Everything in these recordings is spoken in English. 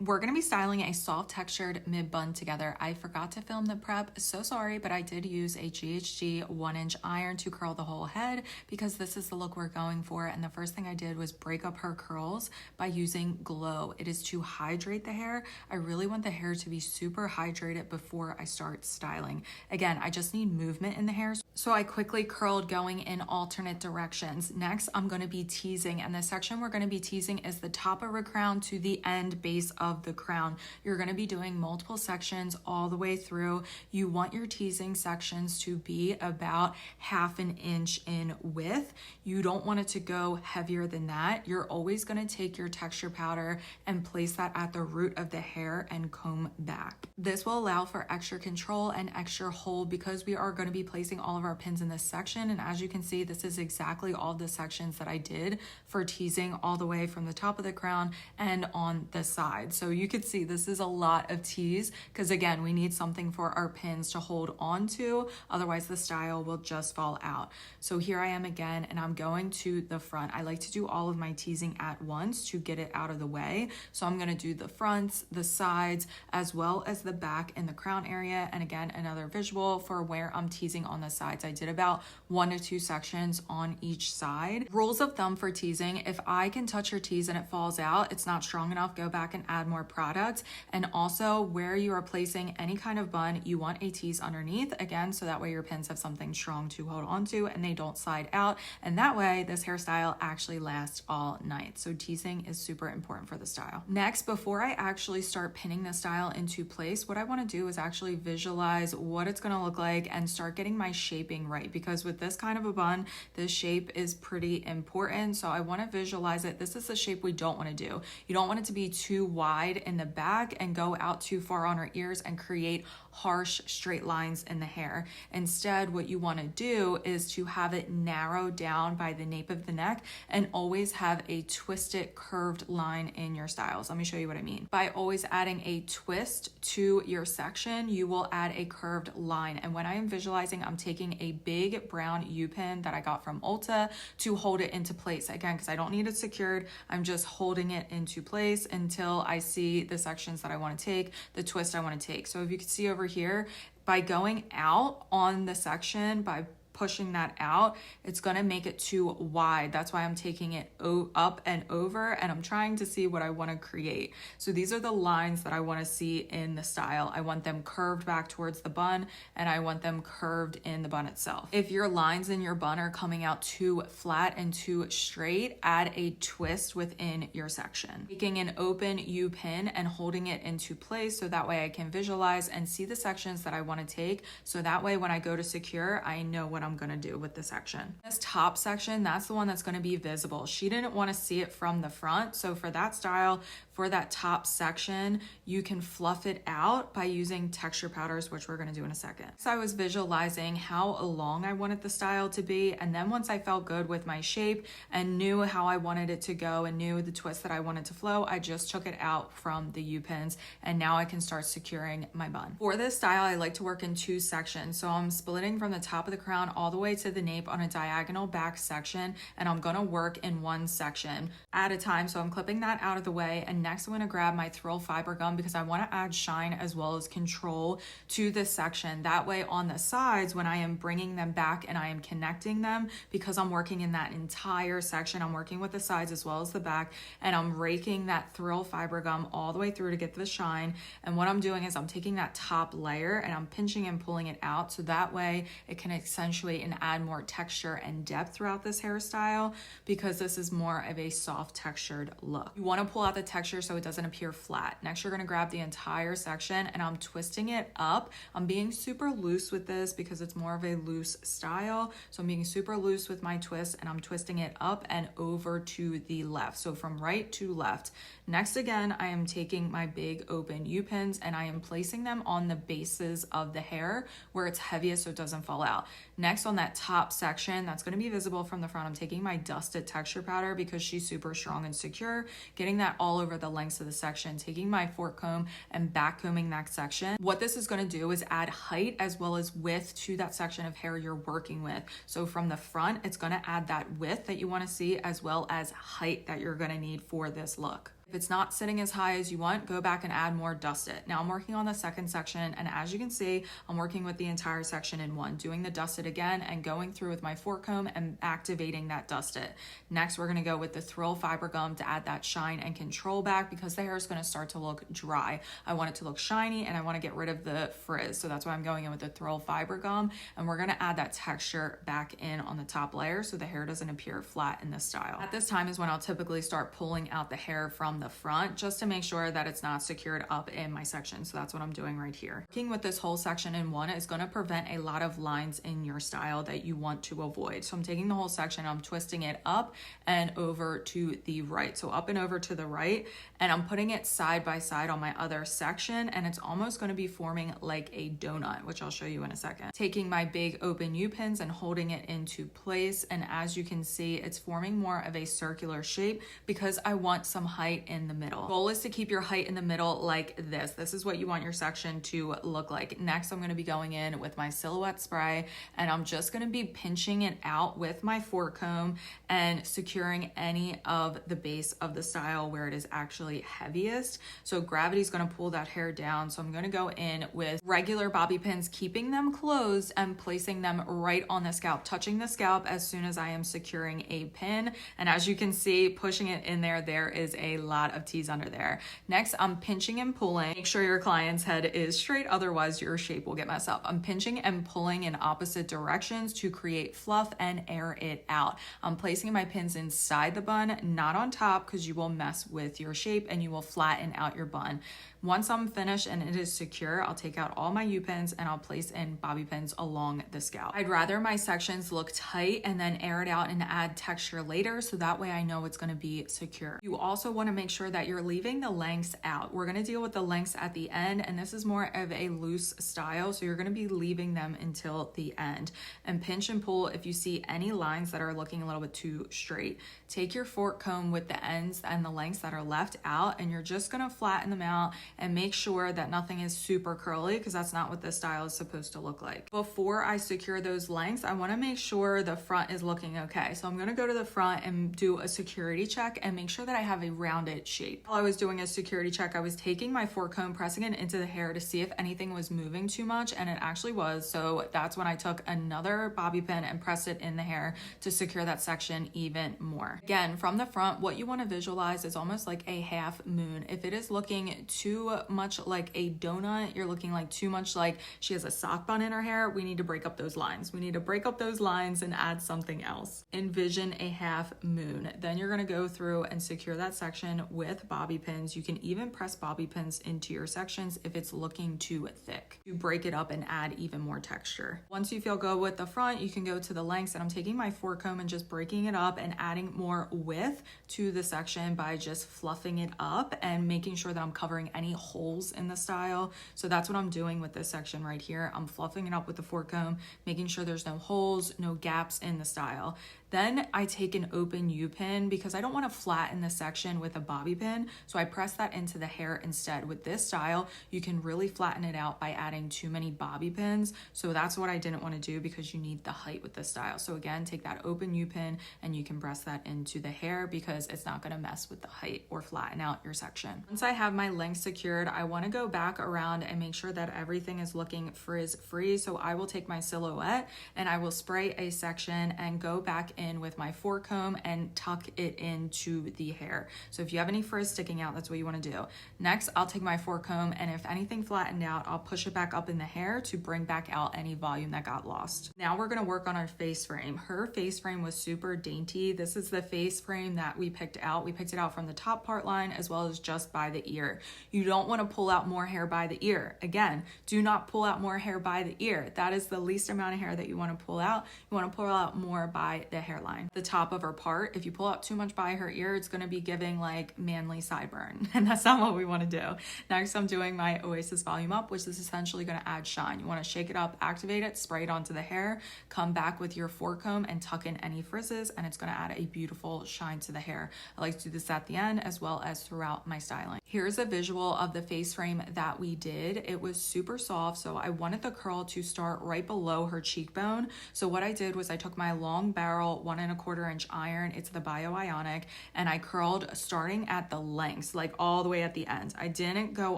We're gonna be styling a soft textured mid bun together. I forgot to film the prep, so sorry, but I did use a GHG 1-inch iron to curl the whole head because this is the look we're going for. And the first thing I did was break up her curls by using Glow. It is to hydrate the hair. I really want the hair to be super hydrated before I start styling. Again, I just need movement in the hair. So I quickly curled going in alternate directions. Next, I'm gonna be teasing, and the section we're gonna be teasing is the top of her crown to the end base of the crown. You're gonna be doing multiple sections all the way through. You want your teasing sections to be about 1/2 inch in width. You don't want it to go heavier than that. You're always gonna take your texture powder and place that at the root of the hair and comb back. This will allow for extra control and extra hold because we are gonna be placing all of our pins in this section. And as you can see, this is exactly all the sections that I did for teasing all the way from the top of the crown and on the side. So you could see this is a lot of tease because again, we need something for our pins to hold on to, otherwise the style will just fall out. So here I am again, and I'm going to the front. I like to do all of my teasing at once to get it out of the way. So I'm gonna do the fronts, the sides, as well as the back and the crown area. And again, another visual for where I'm teasing on the sides. I did about 1 to 2 sections on each side. Rules of thumb for teasing: if I can touch your tease and it falls out, it's not strong enough, go back and add more product. And also where you are placing any kind of bun, you want a tease underneath, again, so that way your pins have something strong to hold on to and they don't slide out. And that way this hairstyle actually lasts all night. So teasing is super important for the style. Next, before I actually start pinning the style into place, what I want to do is actually visualize what it's going to look like and start getting my shaping right, because with this kind of a bun, the shape is pretty important. So I want to visualize it. This is the shape we don't want to do. You don't want it to be too wide in the back and go out too far on her ears and create harsh straight lines in the hair. Instead, what you want to do is to have it narrow down by the nape of the neck and always have a twisted curved line in your styles. Let me show you what I mean. By always adding a twist to your section, you will add a curved line. And when I am visualizing, I'm taking a big brown U-pin that I got from Ulta to hold it into place. Again, because I don't need it secured, I'm just holding it into place until I see the sections that I want to take, the twist I want to take. So if you can see over here, by going out on the section, by pushing that out, it's gonna make it too wide. That's why I'm taking it up and over, and I'm trying to see what I want to create. So these are the lines that I want to see in the style. I want them curved back towards the bun, and I want them curved in the bun itself. If your lines in your bun are coming out too flat and too straight, add a twist within your section. Taking an open U-pin and holding it into place so that way I can visualize and see the sections that I want to take. So that way when I go to secure, I know what I'm gonna do with the section. This top section, that's the one that's gonna be visible. She didn't want to see it from the front. So for that style, for that top section, you can fluff it out by using texture powders, which we're gonna do in a second. So I was visualizing how long I wanted the style to be. And then once I felt good with my shape and knew how I wanted it to go and knew the twist that I wanted to flow, I just took it out from the U-pins, and now I can start securing my bun. For this style, I like to work in 2 sections. So I'm splitting from the top of the crown all the way to the nape on a diagonal back section, and I'm gonna work in 1 section at a time. So I'm clipping that out of the way, and next I'm gonna grab my Thrill Fiber Gum because I wanna add shine as well as control to this section. That way on the sides, when I am bringing them back and I am connecting them, because I'm working in that entire section, I'm working with the sides as well as the back, and I'm raking that Thrill Fiber Gum all the way through to get the shine. And what I'm doing is I'm taking that top layer and I'm pinching and pulling it out, so that way it can accentuate and add more texture and depth throughout this hairstyle, because this is more of a soft textured look. You want to pull out the texture so it doesn't appear flat. Next, you're going to grab the entire section and I'm twisting it up. I'm being super loose with this because it's more of a loose style. So I'm being super loose with my twist, and I'm twisting it up and over to the left. So from right to left. Next, again, I am taking my big open U-pins and I am placing them on the bases of the hair where it's heaviest so it doesn't fall out. Next, on that top section that's going to be visible from the front, I'm taking my dusted texture powder because she's super strong and secure, getting that all over the lengths of the section, taking my fork comb and back combing that section. What this is going to do is add height as well as width to that section of hair you're working with. So from the front, it's going to add that width that you want to see as well as height that you're going to need for this look. If it's not sitting as high as you want, go back and add more, dust it. Now I'm working on the second section, and as you can see, I'm working with the entire section in one, doing the dust it again and going through with my fork comb and activating that dust it. Next, we're gonna go with the Thrill Fiber Gum to add that shine and control back, because the hair is gonna start to look dry. I want it to look shiny and I wanna get rid of the frizz. So that's why I'm going in with the Thrill Fiber Gum, and we're gonna add that texture back in on the top layer so the hair doesn't appear flat in this style. At this time is when I'll typically start pulling out the hair from the front, just to make sure that it's not secured up in my section. So that's what I'm doing right here. Working with this whole section in one is going to prevent a lot of lines in your style that you want to avoid. So I'm taking the whole section, I'm twisting it up and over to the right. So up and over to the right, and I'm putting it side by side on my other section, and it's almost going to be forming like a donut, which I'll show you in a second. Taking my big open U-pins and holding it into place, and as you can see, it's forming more of a circular shape because I want some height in the middle. Goal is to keep your height in the middle like this. This is what you want your section to look like. Next, I'm going to be going in with my silhouette spray, and I'm just going to be pinching it out with my fork comb and securing any of the base of the style where it is actually heaviest. So gravity is going to pull that hair down. So I'm going to go in with regular bobby pins, keeping them closed and placing them right on the scalp, touching the scalp as soon as I am securing a pin. And as you can see, pushing it in there is a lot of tease under there. Next, I'm pinching and pulling. Make sure your client's head is straight, otherwise your shape will get messed up. I'm pinching and pulling in opposite directions to create fluff and air it out. I'm placing my pins inside the bun, not on top, because you will mess with your shape and you will flatten out your bun. Once I'm finished and it is secure, I'll take out all my U-pins and I'll place in bobby pins along the scalp. I'd rather my sections look tight and then air it out and add texture later, so that way I know it's going to be secure. You also want to make sure that you're leaving the lengths out. We're going to deal with the lengths at the end, and this is more of a loose style, so you're going to be leaving them until the end. And pinch and pull if you see any lines that are looking a little bit too straight. Take your fork comb with the ends and the lengths that are left out, and you're just going to flatten them out and make sure that nothing is super curly, because that's not what this style is supposed to look like. Before I secure those lengths, I want to make sure the front is looking okay. So I'm going to go to the front and do a security check and make sure that I have a rounded shape. While I was doing a security check, I was taking my fork comb, pressing it into the hair to see if anything was moving too much, and it actually was. So that's when I took another bobby pin and pressed it in the hair to secure that section even more. Again, from the front, what you want to visualize is almost like a half moon. If it is looking too much like a donut, you're looking like too much like she has a sock bun in her hair, we need to break up those lines. We need to break up those lines and add something else. Envision a half moon. Then you're going to go through and secure that section with bobby pins. You can even press bobby pins into your sections if it's looking too thick to break it up and add even more texture. Once you feel good with the front, you can go to the lengths, and I'm taking my fork comb and just breaking it up and adding more width to the section by just fluffing it up and making sure that I'm covering any holes in the style. So that's what I'm doing with this section right here. I'm fluffing it up with the fork comb, making sure there's no holes, no gaps in the style. Then I take an open U-pin because I don't want to flatten the section with a bobby pin, so I press that into the hair instead. With this style, you can really flatten it out by adding too many bobby pins, so that's what I didn't want to do because you need the height with this style. So again, take that open U-pin and you can press that into the hair because it's not going to mess with the height or flatten out your section. Once I have my length secured, I want to go back around and make sure that everything is looking frizz-free, so I will take my silhouette and I will spray a section and go back in with my fork comb and tuck it into the hair. So if you have any frizz sticking out, that's what you want to do. Next, I'll take my fork comb, and if anything flattened out, I'll push it back up in the hair to bring back out any volume that got lost. Now we're going to work on our face frame. Her face frame was super dainty. This is the face frame that we picked out. We picked it out from the top part line as well as just by the ear. You don't want to pull out more hair by the ear. Again, do not pull out more hair by the ear. That is the least amount of hair that you want to pull out. You want to pull out more by the hairline. The top of her part, if you pull out too much by her ear, it's going to be giving like manly sideburn, and that's not what we want to do. Next, I'm doing my Oasis Volume Up, which is essentially going to add shine. You want to shake it up, activate it, spray it onto the hair, come back with your fork comb and tuck in any frizzes, and it's going to add a beautiful shine to the hair. I like to do this at the end as well as throughout my styling. Here's a visual of the face frame that we did. It was super soft, so I wanted the curl to start right below her cheekbone. So what I did was I took my long barrel 1 1/4 inch iron, it's the Bio Ionic, and I curled starting starting at the lengths, like all the way at the end. I didn't go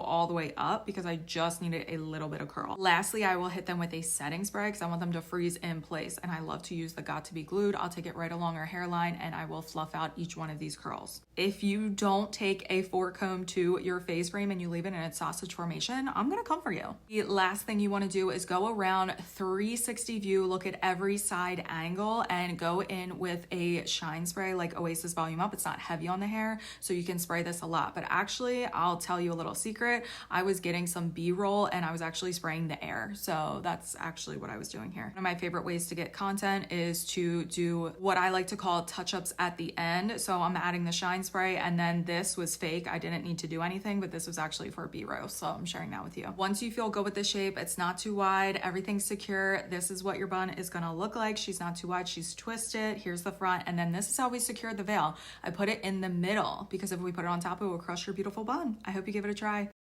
all the way up because I just needed a little bit of curl. Lastly, I will hit them with a setting spray because I want them to freeze in place. And I love to use the Got To Be Glued. I'll take it right along her hairline and I will fluff out each one of these curls. If you don't take a fork comb to your face frame and you leave it in its sausage formation, I'm gonna come for you. The last thing you wanna do is go around 360 view, look at every side angle, and go in with a shine spray like Oasis Volume Up. It's not heavy on the hair, so you can spray this a lot. But actually, I'll tell you a little secret. I was getting some B-roll and I was actually spraying the air. So that's actually what I was doing here. One of my favorite ways to get content is to do what I like to call touch-ups at the end. So I'm adding the shine spray, and then this was fake. I didn't need to do anything, but this was actually for B-roll. So I'm sharing that with you. Once you feel good with the shape, it's not too wide, everything's secure. This is what your bun is gonna look like. She's not too wide, she's twisted. Here's the front, and then this is how we secured the veil. I put it in the middle because if we put it on top, it will crush your beautiful bun. I hope you give it a try.